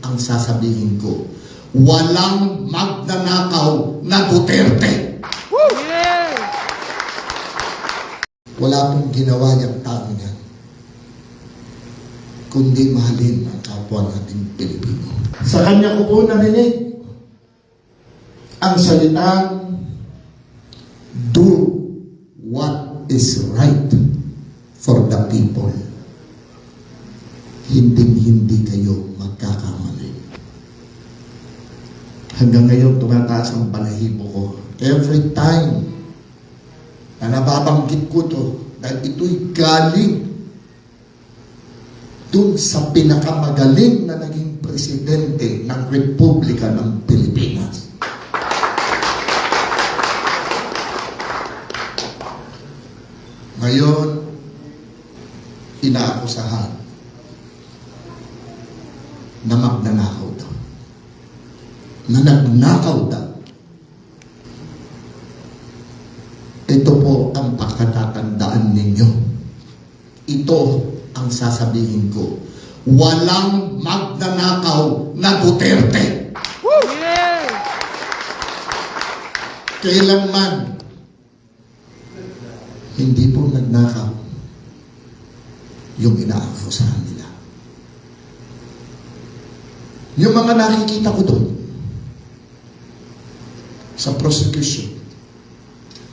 ang sasabihin ko. Walang magnanakaw na Duterte. Wala pong ginawa niyang tao niya, kundi mahalin ang kapwa nating Pilipino. Sa kanya ko po narinig ang salitang, do what is right for the people. Hindi kayo magkakamali. Hanggang ngayon, tumataas ang balahibo ko. Every time na nababanggit ko to, dahil ito'y galing dun sa pinakamagaling na naging presidente ng Republika ng Pilipinas. Ngayon, inaakusahan na magnanakaw daw. Na nagnakaw daw. Ito po ang pagkatatandaan ninyo. Ito ang sasabihin ko. Walang magnanakaw na Duterte. Kailanman hindi po nagnakaw yung inaakusahan nila. Yung mga nakikita ko doon sa prosecution,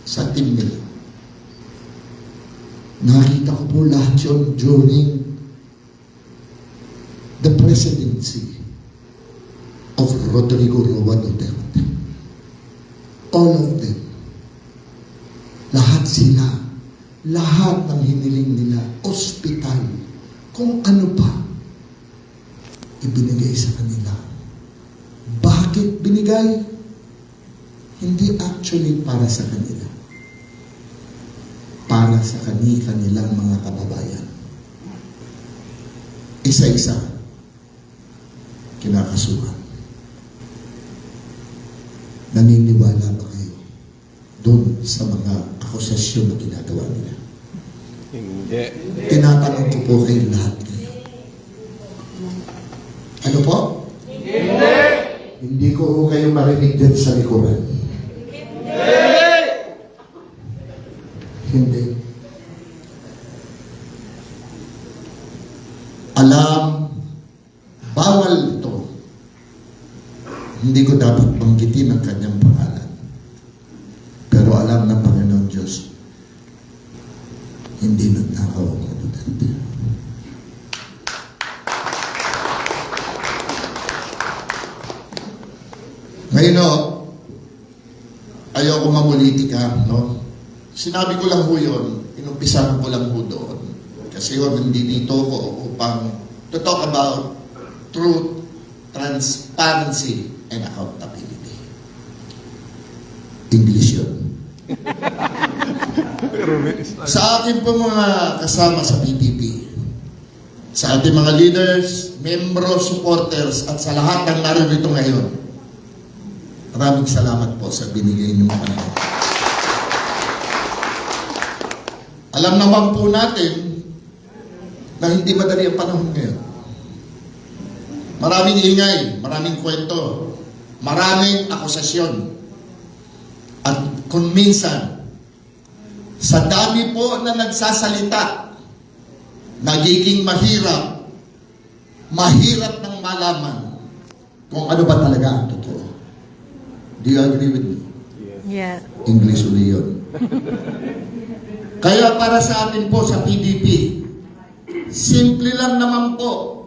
sa team nila, nakita ko po lahat yun during the presidency of Rodrigo Roa Duterte. All of them. Lahat sila. Lahat ng hiniling nila. Ospital. Kung ano pa ibinigay sa kanila. Bakit binigay? Hindi actually para sa kanila. Para sa kanilang mga kababayan. Isa-isa kinakasuhan. Naniniwala ba kayo doon sa mga akusasyon na ginagawa nila? Hindi. Tinatanong ko po kayo lahat kayo. Ano po? Hindi. Hindi ko kayo marinig dyan sa likuran. Hindi. Alam, bawal ito. Hindi ko dapat banggitin ang kanyang pangalan. Pero alam ng Panginoon Diyos, hindi nagnakaw ang Duterte. Ngayon, ayoko mamulitika, no? Sinabi ko lang ho yun, inumpisahan ko lang ho doon. Kasi hindi dito ko upang to talk about truth, transparency, and accountability. English yun. Sa akin po mga kasama sa PPP, sa ating mga leaders, membro, supporters, at sa lahat ng narito ngayon, maraming salamat po sa binigay niyong panahon. Alam naman po natin na hindi madali ang panahon ngayon. Maraming ingay, maraming kwento, maraming akusasyon. At kung minsan, sa dami po na nagsasalita, nagiging mahirap ng malaman kung ano ba talaga ang totoo. Do you agree with me? Yeah. English uli yun. Kaya para sa atin po sa PDP, simple lang naman po.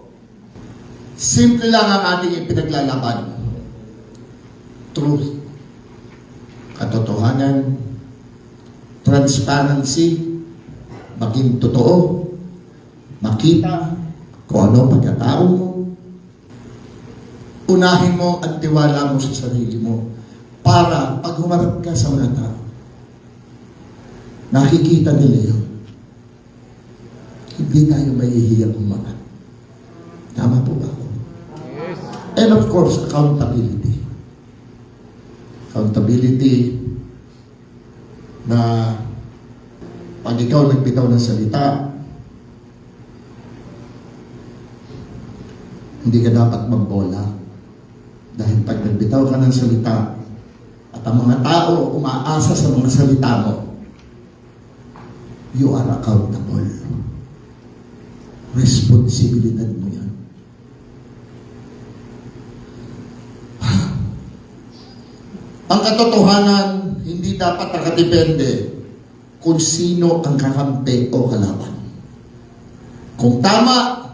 Simple lang ang ating ipinaglalaban. Truth, katotohanan, transparency, maging totoo, makita kung ano pagkatao mo, unahin mo at tiwala mo sa sarili mo para pag humarap ka sa mga tao, nakikita nila yun. Hindi tayo mahihiyang humarap. Tama po ba ako? Yes. And of course, accountability. Accountability na pag ikaw nagpitaw ng salita, Hindi ka dapat magbola. Dahil pag nagbitaw ka ng salita at ang mga tao umaasa sa mga salita mo, you are accountable. Responsibilidad mo yan. Ang katotohanan, hindi dapat nakadepende kung sino ang kakampi o kalaban. Kung tama,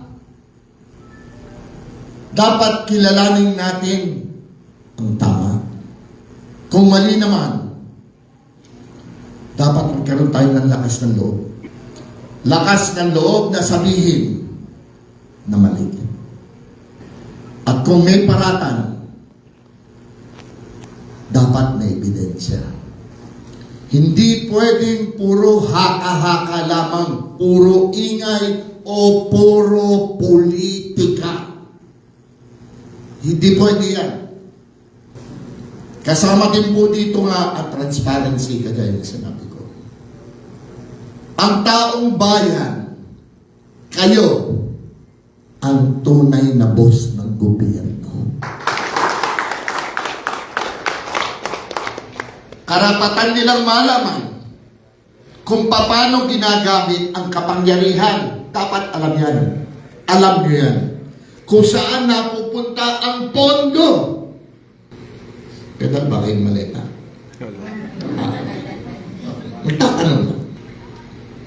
dapat kilalanin natin ang tama. Kung mali naman, dapat magkaroon tayo ng lakas ng loob. Lakas ng loob na sabihin na mali. At kung may paratan, dapat may ebidensya. Hindi pwedeng puro haka-haka lamang, puro ingay o puro politika. Hindi pwede yan. Kasama din po dito nga ang transparency, kagaya na sinabi ko. Ang taong bayan, kayo, ang tunay na boss ng gobyerno. Karapatan nilang malaman kung paano ginagamit ang kapangyarihan. Dapat alam yan. Alam nyo yan. Kung saan napupunta ang pondo. Kaya ba kayong malita? Magtatanong lang.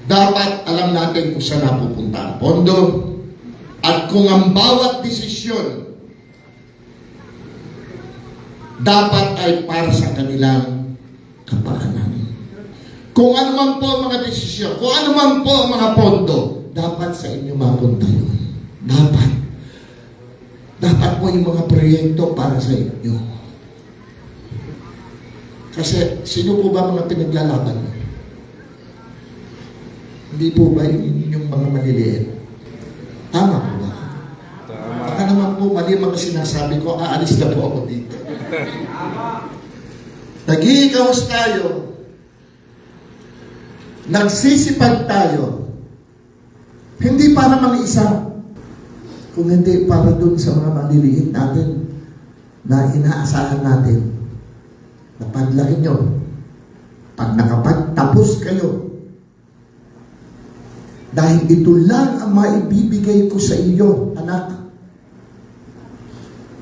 Dapat alam natin kung saan napupunta ang pondo at kung ang bawat desisyon dapat ay para sa kanilang kapakanan. Kung ano man po ang mga desisyon, kung ano man po ang mga pondo, dapat sa inyo mapunta yun. Dapat. Dapat po yung mga proyekto para sa inyo. Kasi sino po ba mga pinaglalaban? Hindi po ba yung mga maliliit? Tama po ba? Tama. Baka naman po mali mga sinasabi ko, aalis na po ako dito. Nag-iikahos tayo, nagsisipag tayo, hindi para mag-isa, kung hindi para dun sa mga maliliit natin na inaasahan natin na paglaki nyo, pag nakapagtapos kayo, dahil ito lang ang maibibigay ko sa iyo, anak,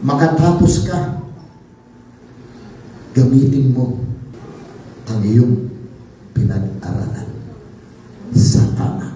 makatapos ka, gamitin mo ang iyong pinag-aralan sa tama.